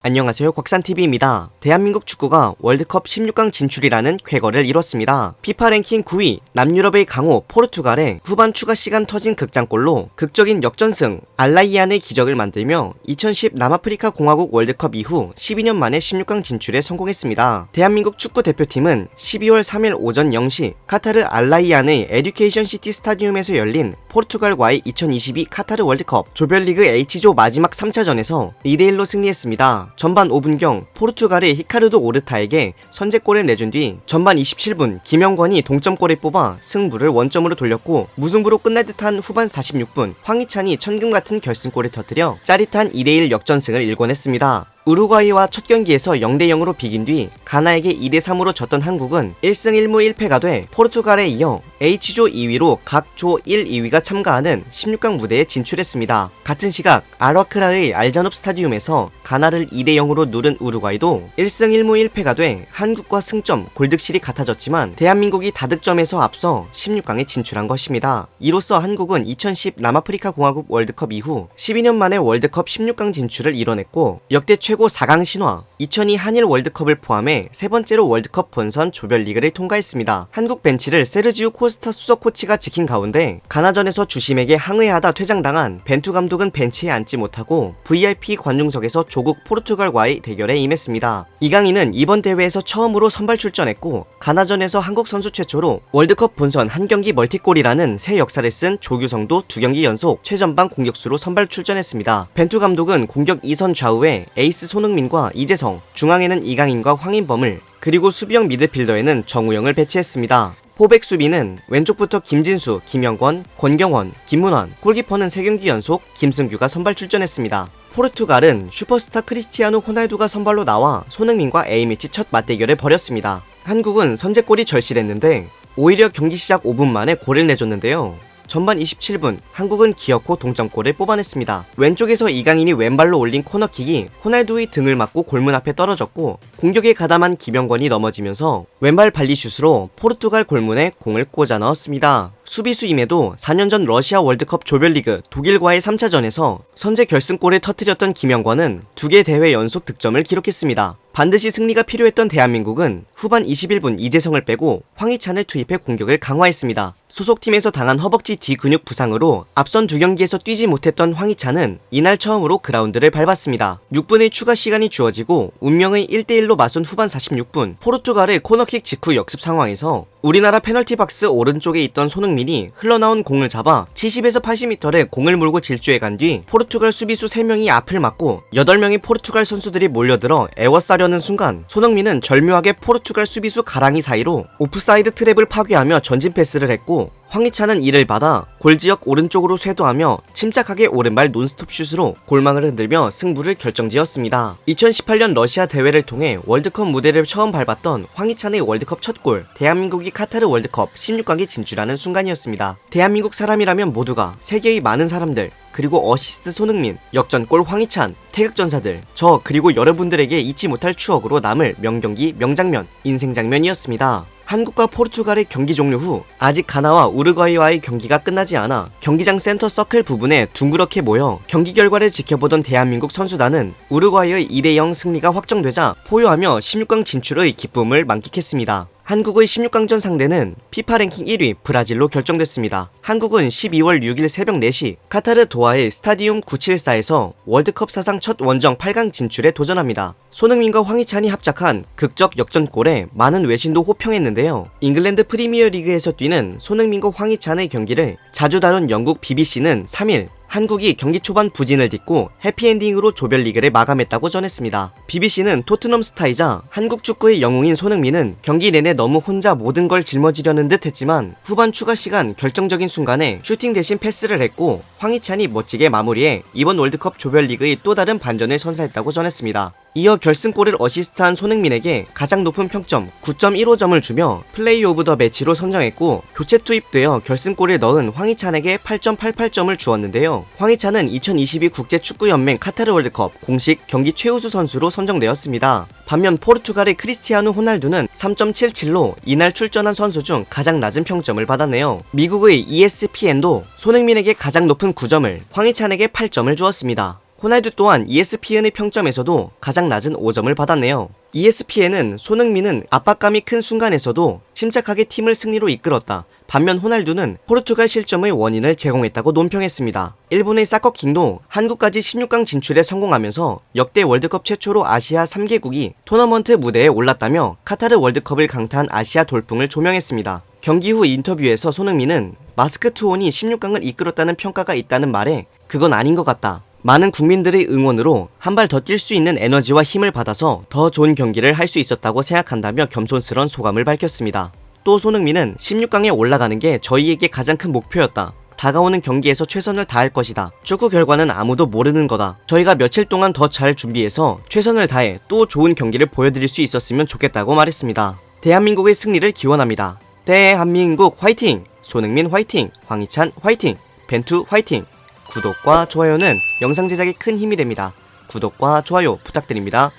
안녕하세요, 곽산TV입니다. 대한민국 축구가 월드컵 16강 진출이라는 쾌거를 이뤘습니다. 피파 랭킹 9위 남유럽의 강호 포르투갈에 후반 추가 시간 터진 극장골로 극적인 역전승 알라이안의 기적을 만들며 2010 남아프리카 공화국 월드컵 이후 12년 만에 16강 진출에 성공했습니다. 대한민국 축구 대표팀은 12월 3일 오전 0시 카타르 알라이안의 에듀케이션 시티 스타디움에서 열린 포르투갈과의 2022 카타르 월드컵 조별리그 H조 마지막 3차전에서 2대1로 승리했습니다. 전반 5분경 포르투갈의 히카르도 오르타에게 선제골을 내준 뒤 전반 27분 김영권이 동점골을 뽑아 승부를 원점으로 돌렸고, 무승부로 끝날 듯한 후반 46분 황희찬이 천금 같은 결승골을 터뜨려 짜릿한 2대1 역전승을 일궈냈습니다. 우루과이와 첫 경기에서 0대0으로 비긴 뒤 가나에게 2대3으로 졌던 한국은 1승 1무 1패가 돼 포르투갈에 이어 H조 2위로 각 조 1, 2위가 참가하는 16강 무대에 진출했습니다. 같은 시각 아르와크라의 알자눕 스타디움에서 가나를 2대0으로 누른 우루과이도 1승 1무 1패가 돼 한국과 승점, 골득실이 같아졌지만 대한민국이 다득점에서 앞서 16강에 진출한 것입니다. 이로써 한국은 2010 남아프리카 공화국 월드컵 이후 12년 만에 월드컵 16강 진출을 이뤄냈고, 역대 최고 4강 신화 2002 한일 월드컵을 포함해 세 번째로 월드컵 본선 조별리그를 통과했습니다. 한국 벤치를 세르지우 코스타 수석 코치가 지킨 가운데 가나전에서 주심에게 항의하다 퇴장당한 벤투 감독은 벤치에 앉지 못하고 VIP 관중석에서 조국 포르투갈과의 대결에 임했습니다. 이강인은 이번 대회에서 처음으로 선발 출전했고, 가나전에서 한국 선수 최초로 월드컵 본선 한 경기 멀티골이라는 새 역사를 쓴 조규성도 2경기 연속 최전방 공격수로 선발 출전했습니다. 벤투 감독은 공격 2선 좌우에 에이스 손흥민과 이재성, 중앙에는 이강인과 황인범을, 그리고 수비형 미드필더에는 정우영을 배치했습니다. 포백 수비는 왼쪽부터 김진수, 김영권, 권경원, 김문환, 골키퍼는 3경기 연속 김승규가 선발 출전했습니다. 포르투갈은 슈퍼스타 크리스티아누 호날두가 선발로 나와 손흥민과 A매치 첫 맞대결을 벌였습니다. 한국은 선제골이 절실했는데 오히려 경기 시작 5분 만에 골을 내줬는데요. 전반 27분 한국은 기어코 동점골을 뽑아냈습니다. 왼쪽에서 이강인이 왼발로 올린 코너킥이 호날두의 등을 맞고 골문 앞에 떨어졌고, 공격에 가담한 김영권이 넘어지면서 왼발 발리슛으로 포르투갈 골문에 공을 꽂아 넣었습니다. 수비수임에도 4년 전 러시아 월드컵 조별리그 독일과의 3차전에서 선제 결승골을 터뜨렸던 김영권은 2개 대회 연속 득점을 기록했습니다. 반드시 승리가 필요했던 대한민국은 후반 21분 이재성을 빼고 황희찬을 투입해 공격을 강화했습니다. 소속팀에서 당한 허벅지 뒤근육 부상으로 앞선 2경기에서 뛰지 못했던 황희찬은 이날 처음으로 그라운드를 밟았습니다. 6분의 추가 시간이 주어지고 운명의 1대1로 맞선 후반 46분 포르투갈의 코너킥 직후 역습 상황에서 우리나라 페널티 박스 오른쪽에 있던 손흥민이 흘러나온 공을 잡아 70에서 80m를 공을 몰고 질주해 간 뒤 포르투갈 수비수 3명이 앞을 막고 8명의 포르투갈 선수들이 몰려들어 에워싸려는 순간 손흥민은 절묘하게 포르투갈 수비수 가랑이 사이로 오프사이드 트랩을 파괴하며 전진 패스를 했고, 황희찬은 이를 받아 골지역 오른쪽으로 쇄도하며 침착하게 오른발 논스톱 슛으로 골망을 흔들며 승부를 결정지었습니다. 2018년 러시아 대회를 통해 월드컵 무대를 처음 밟았던 황희찬의 월드컵 첫 골, 대한민국이 카타르 월드컵 16강에 진출하는 순간이었습니다. 대한민국 사람이라면 모두가 세계의 많은 사람들, 그리고 어시스트 손흥민, 역전골 황희찬, 태극전사들, 저 그리고 여러분들에게 잊지 못할 추억으로 남을 명경기, 명장면, 인생장면이었습니다. 한국과 포르투갈의 경기 종료 후 아직 가나와 우루과이와의 경기가 끝나지 않아 경기장 센터 서클 부분에 둥그렇게 모여 경기 결과를 지켜보던 대한민국 선수단은 우루과이의 2대0 승리가 확정되자 포효하며 16강 진출의 기쁨을 만끽했습니다. 한국의 16강전 상대는 피파 랭킹 1위 브라질로 결정됐습니다. 한국은 12월 6일 새벽 4시 카타르 도하의 스타디움 974에서 월드컵 사상 첫 원정 8강 진출에 도전합니다. 손흥민과 황희찬이 합작한 극적 역전골에 많은 외신도 호평했는데요. 잉글랜드 프리미어리그에서 뛰는 손흥민과 황희찬의 경기를 자주 다룬 영국 BBC는 3일 한국이 경기 초반 부진을 딛고 해피엔딩으로 조별리그를 마감했다고 전했습니다. BBC는 토트넘 스타이자 한국 축구의 영웅인 손흥민은 경기 내내 너무 혼자 모든 걸 짊어지려는 듯 했지만 후반 추가 시간 결정적인 순간에 슈팅 대신 패스를 했고, 황희찬이 멋지게 마무리해 이번 월드컵 조별리그의 또 다른 반전을 선사했다고 전했습니다. 이어 결승골을 어시스트한 손흥민에게 가장 높은 평점 9.15점을 주며 플레이 오브 더 매치로 선정했고, 교체 투입되어 결승골을 넣은 황희찬에게 8.88점을 주었는데요. 황희찬은 2022 국제축구연맹 카타르 월드컵 공식 경기 최우수 선수로 선정되었습니다. 반면 포르투갈의 크리스티아누 호날두는 3.77로 이날 출전한 선수 중 가장 낮은 평점을 받았네요. 미국의 ESPN도 손흥민에게 가장 높은 9점을, 황희찬에게 8점을 주었습니다. 호날두 또한 ESPN의 평점에서도 가장 낮은 5점을 받았네요. ESPN은 손흥민은 압박감이 큰 순간에서도 침착하게 팀을 승리로 이끌었다. 반면 호날두는 포르투갈 실점의 원인을 제공했다고 논평했습니다. 일본의 사커킹도 한국까지 16강 진출에 성공하면서 역대 월드컵 최초로 아시아 3개국이 토너먼트 무대에 올랐다며 카타르 월드컵을 강타한 아시아 돌풍을 조명했습니다. 경기 후 인터뷰에서 손흥민은 마스크 투혼이 16강을 이끌었다는 평가가 있다는 말에 그건 아닌 것 같다. 많은 국민들의 응원으로 한 발 더 뛸 수 있는 에너지와 힘을 받아서 더 좋은 경기를 할 수 있었다고 생각한다며 겸손스런 소감을 밝혔습니다. 또 손흥민은 16강에 올라가는 게 저희에게 가장 큰 목표였다. 다가오는 경기에서 최선을 다할 것이다. 축구 결과는 아무도 모르는 거다. 저희가 며칠 동안 더 잘 준비해서 최선을 다해 또 좋은 경기를 보여드릴 수 있었으면 좋겠다고 말했습니다. 대한민국의 승리를 기원합니다. 대한민국 화이팅! 손흥민 화이팅! 황희찬 화이팅! 벤투 화이팅! 구독과 좋아요는 영상 제작에 큰 힘이 됩니다. 구독과 좋아요 부탁드립니다.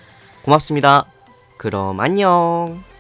고맙습니다. 그럼 안녕.